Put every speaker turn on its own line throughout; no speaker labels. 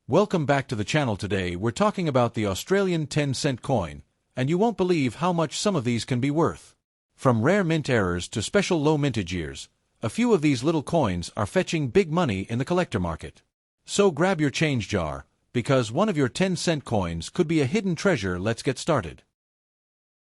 Welcome back to the channel. Today we're talking about the Australian 10-cent coin, and you won't believe how much some of these can be worth. From rare mint errors to special low mintage years, a few of these little coins are fetching big money in the collector market. So grab your change jar, because one of your 10-cent coins could be a hidden treasure. Let's get started.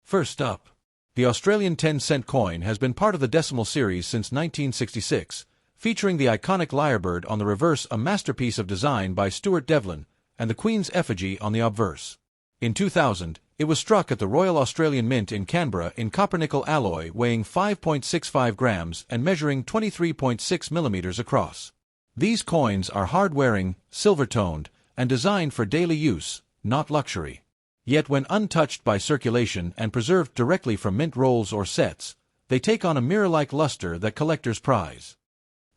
First up, the Australian 10-cent coin has been part of the decimal series since 1966, featuring the iconic lyrebird on the reverse, a masterpiece of design by Stuart Devlin, and the Queen's effigy on the obverse. In 2000, it was struck at the Royal Australian Mint in Canberra in copper-nickel alloy, weighing 5.65 grams and measuring 23.6 millimeters across. These coins are hard-wearing, silver-toned, and designed for daily use, not luxury. Yet when untouched by circulation and preserved directly from mint rolls or sets, they take on a mirror-like luster that collectors prize.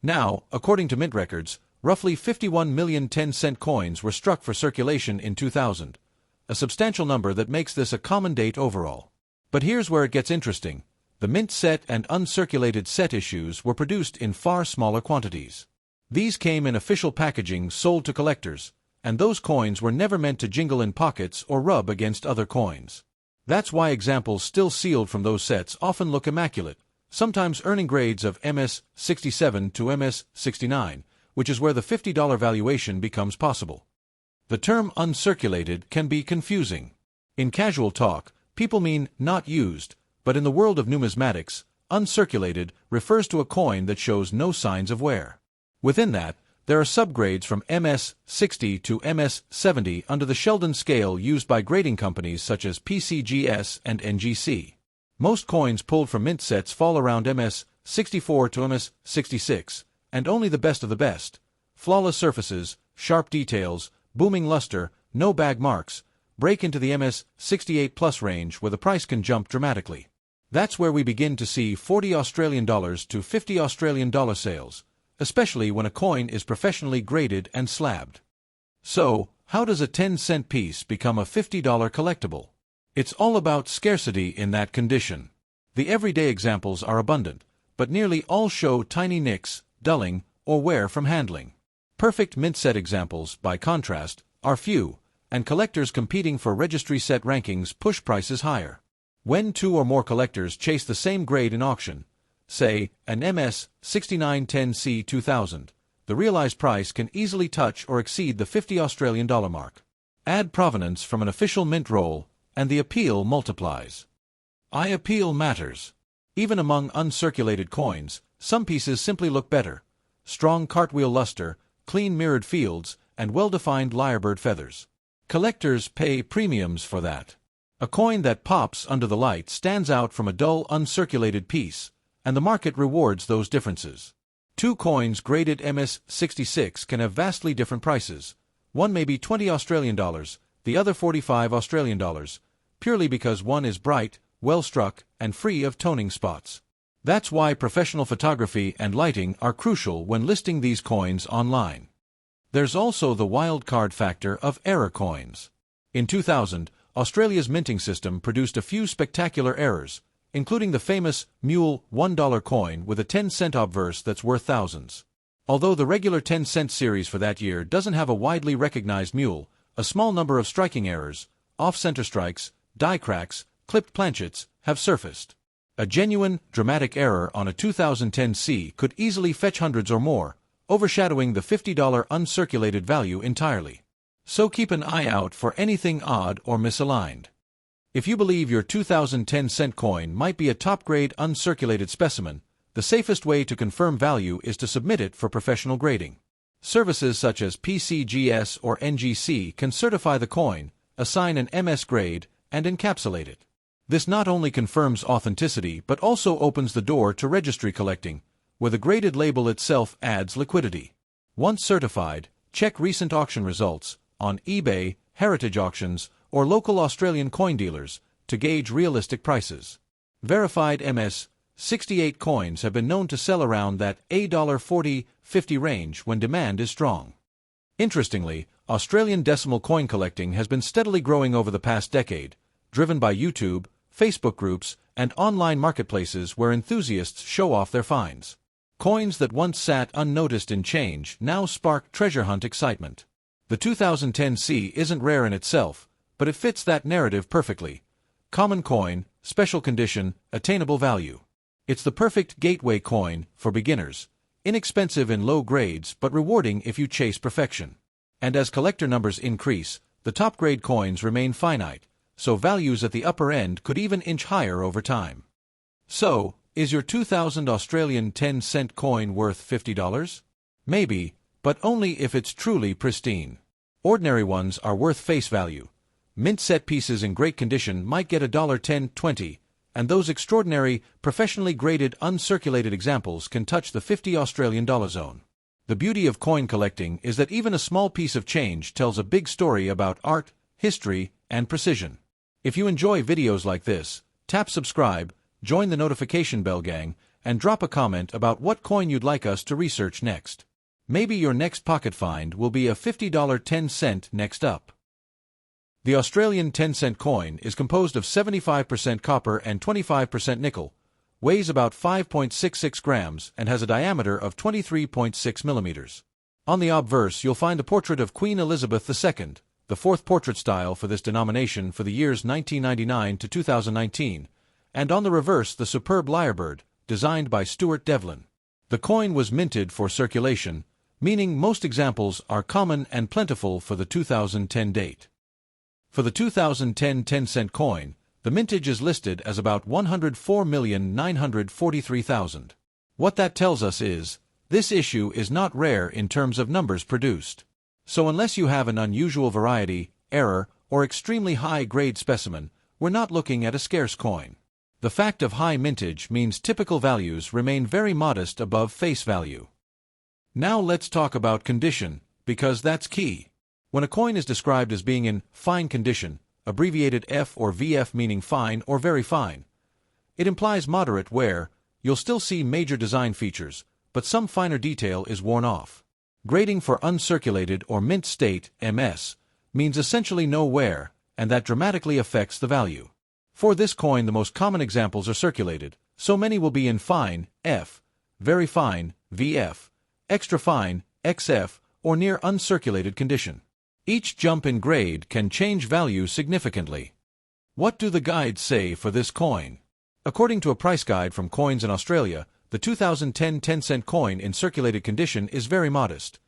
Now, according to mint records, roughly 51 million 10-cent coins were struck for circulation in 2000, a substantial number that makes this a common date overall. But here's where it gets interesting. The mint set and uncirculated set issues were produced in far smaller quantities. These came in official packaging sold to collectors, and those coins were never meant to jingle in pockets or rub against other coins. That's why examples still sealed from those sets often look immaculate, sometimes earning grades of MS-67 to MS-69, which is where the $50 valuation becomes possible. The term uncirculated can be confusing. In casual talk, people mean not used, but in the world of numismatics, uncirculated refers to a coin that shows no signs of wear. Within that, there are subgrades from MS-60 to MS-70 under the Sheldon scale used by grading companies such as PCGS and NGC. Most coins pulled from mint sets fall around MS-64 to MS-66, and only the best of the best. Flawless surfaces, sharp details, booming luster, no bag marks, break into the MS-68 plus range where the price can jump dramatically. That's where we begin to see $40 Australian to $50 Australian dollar sales, especially when a coin is professionally graded and slabbed. So, how does a 10-cent piece become a $50 collectible? It's all about scarcity in that condition. The everyday examples are abundant, but nearly all show tiny nicks, dulling, or wear from handling. Perfect mint set examples, by contrast, are few, and collectors competing for registry set rankings push prices higher. When two or more collectors chase the same grade in auction, say, an MS-6910C 2000, the realized price can easily touch or exceed the $50 Australian dollar mark. Add provenance from an official mint roll, and the appeal multiplies. Eye appeal matters. Even among uncirculated coins, some pieces simply look better. Strong cartwheel luster, clean mirrored fields, and well-defined lyrebird feathers. Collectors pay premiums for that. A coin that pops under the light stands out from a dull, uncirculated piece, and the market rewards those differences. Two coins graded MS-66 can have vastly different prices. One may be $20 Australian dollars, the other $45 Australian dollars, purely because one is bright, well-struck, and free of toning spots. That's why professional photography and lighting are crucial when listing these coins online. There's also the wild card factor of error coins. In 2000, Australia's minting system produced a few spectacular errors, including the famous Mule $1 coin with a 10-cent obverse that's worth thousands. Although the regular 10-cent series for that year doesn't have a widely recognized mule, a small number of striking errors, off-center strikes, die cracks, clipped planchets, have surfaced. A genuine, dramatic error on a 2010C could easily fetch hundreds or more, overshadowing the $50 uncirculated value entirely. So keep an eye out for anything odd or misaligned. If you believe your 2010-cent coin might be a top-grade uncirculated specimen, the safest way to confirm value is to submit it for professional grading. Services such as PCGS or NGC can certify the coin, assign an MS grade, and encapsulate it. This not only confirms authenticity but also opens the door to registry collecting, where the graded label itself adds liquidity. Once certified, check recent auction results on eBay, heritage auctions, or local Australian coin dealers to gauge realistic prices. Verified MS-68 coins have been known to sell around that $40-50 range when demand is strong. Interestingly, Australian decimal coin collecting has been steadily growing over the past decade, driven by YouTube, Facebook groups, and online marketplaces where enthusiasts show off their finds. Coins that once sat unnoticed in change now spark treasure hunt excitement. The 2010C isn't rare in itself, but it fits that narrative perfectly. Common coin, special condition, attainable value. It's the perfect gateway coin for beginners, inexpensive in low grades but rewarding if you chase perfection. And as collector numbers increase, the top-grade coins remain finite, so values at the upper end could even inch higher over time. So, is your 2000 Australian 10-cent coin worth $50? Maybe, but only if it's truly pristine. Ordinary ones are worth face value. Mint set pieces in great condition might get $10, $20, and those extraordinary, professionally graded uncirculated examples can touch the $50 Australian dollar zone. The beauty of coin collecting is that even a small piece of change tells a big story about art, history, and precision. If you enjoy videos like this, tap subscribe, join the notification bell gang, and drop a comment about what coin you'd like us to research next. Maybe your next pocket find will be a $50 10-cent next up. The Australian 10-cent coin is composed of 75% copper and 25% nickel, weighs about 5.66 grams and has a diameter of 23.6 millimeters. On the obverse you'll find the portrait of Queen Elizabeth II, the fourth portrait style for this denomination for the years 1999 to 2019, and on the reverse the superb lyrebird, designed by Stuart Devlin. The coin was minted for circulation, meaning most examples are common and plentiful for the 2010 date. For the 2010 10-cent coin, the mintage is listed as about 104,943,000. What that tells us is, this issue is not rare in terms of numbers produced. So unless you have an unusual variety, error, or extremely high-grade specimen, we're not looking at a scarce coin. The fact of high mintage means typical values remain very modest above face value. Now let's talk about condition, because that's key. When a coin is described as being in fine condition, abbreviated F or VF meaning fine or very fine, it implies moderate wear. You'll still see major design features, but some finer detail is worn off. Grading for uncirculated or mint state, MS, means essentially no wear, and that dramatically affects the value. For this coin the most common examples are circulated, so many will be in fine, F, very fine, VF, extra fine, XF, or near uncirculated condition. Each jump in grade can change value significantly. What do the guides say for this coin? According to a price guide from Coins in Australia, the 2010 10-cent coin in circulated condition is very modest.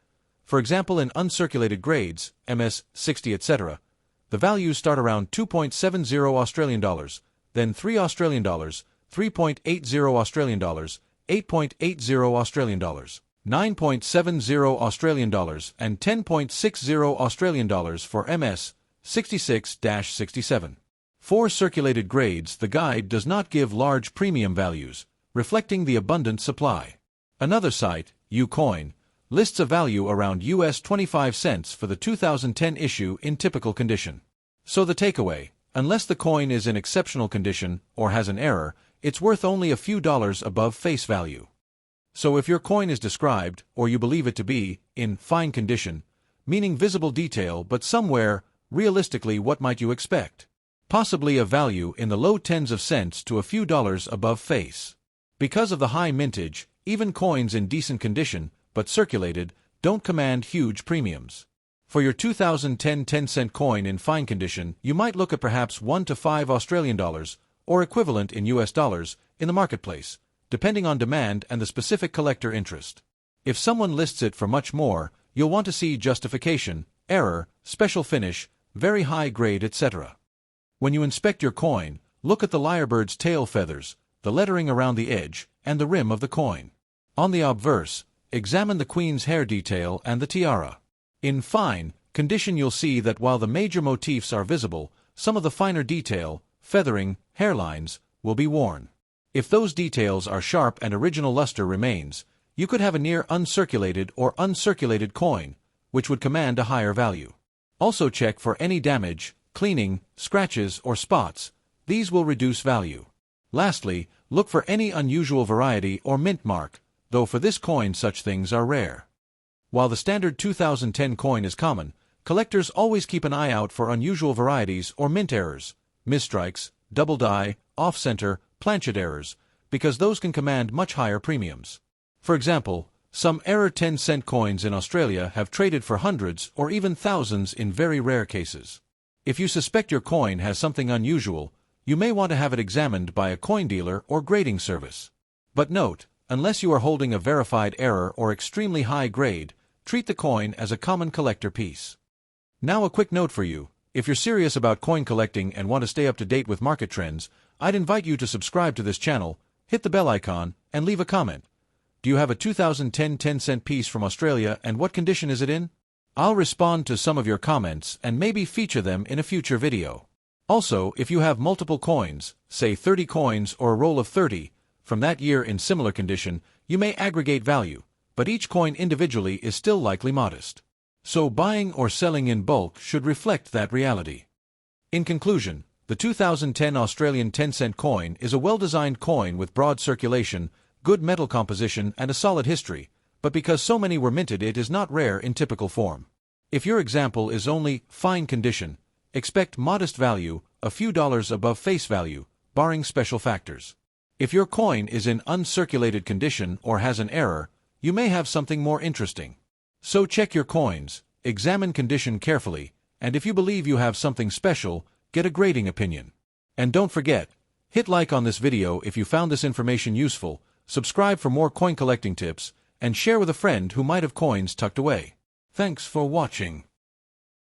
For example, in uncirculated grades, MS, 60, etc., the values start around 2.70 Australian dollars, then 3 Australian dollars, 3.80 Australian dollars, 8.80 Australian dollars, 9.70 Australian dollars, and 10.60 Australian dollars for MS, 66-67. For circulated grades, the guide does not give large premium values, reflecting the abundant supply. Another site, uCoin, lists a value around US 25 cents for the 2010 issue in typical condition. So the takeaway, unless the coin is in exceptional condition or has an error, it's worth only a few dollars above face value. So if your coin is described, or you believe it to be, in fine condition, meaning visible detail but somewhere, realistically what might you expect? Possibly a value in the low tens of cents to a few dollars above face. Because of the high mintage, even coins in decent condition, but circulated, don't command huge premiums. For your 2010 10-cent coin in fine condition, you might look at perhaps 1 to 5 Australian dollars, or equivalent in US dollars, in the marketplace, depending on demand and the specific collector interest. If someone lists it for much more, you'll want to see justification, error, special finish, very high grade, etc. When you inspect your coin, look at the lyrebird's tail feathers, the lettering around the edge, and the rim of the coin. On the obverse, examine the queen's hair detail and the tiara. In fine condition you'll see that while the major motifs are visible, some of the finer detail, feathering, hairlines, will be worn. If those details are sharp and original luster remains, you could have a near uncirculated or uncirculated coin, which would command a higher value. Also check for any damage, cleaning, scratches, or spots. These will reduce value. Lastly, look for any unusual variety or mint mark, though for this coin such things are rare. While the standard 2010 coin is common, collectors always keep an eye out for unusual varieties or mint errors, misstrikes, double die, off-center, planchet errors, because those can command much higher premiums. For example, Some error 10-cent coins in Australia have traded for hundreds or even thousands in very rare cases. If you suspect your coin has something unusual, you may want to have it examined by a coin dealer or grading service. But note, unless you are holding a verified error or extremely high grade, treat the coin as a common collector piece. Now a quick note for you. If you're serious about coin collecting and want to stay up to date with market trends, I'd invite you to subscribe to this channel, hit the bell icon, and leave a comment. Do you have a 2010 10-cent piece from Australia and what condition is it in? I'll respond to some of your comments and maybe feature them in a future video. Also, if you have multiple coins, say 30 coins or a roll of 30, from that year in similar condition, you may aggregate value, but each coin individually is still likely modest. So buying or selling in bulk should reflect that reality. In conclusion, the 2010 Australian 10-cent coin is a well-designed coin with broad circulation, good metal composition, and a solid history, but because so many were minted it is not rare in typical form. If your example is only fine condition, expect modest value, a few dollars above face value, barring special factors. If your coin is in uncirculated condition or has an error, you may have something more interesting. So check your coins, examine condition carefully, and if you believe you have something special, get a grading opinion. And don't forget, hit like on this video if you found this information useful, subscribe for more coin collecting tips, and share with a friend who might have coins tucked away. Thanks for watching.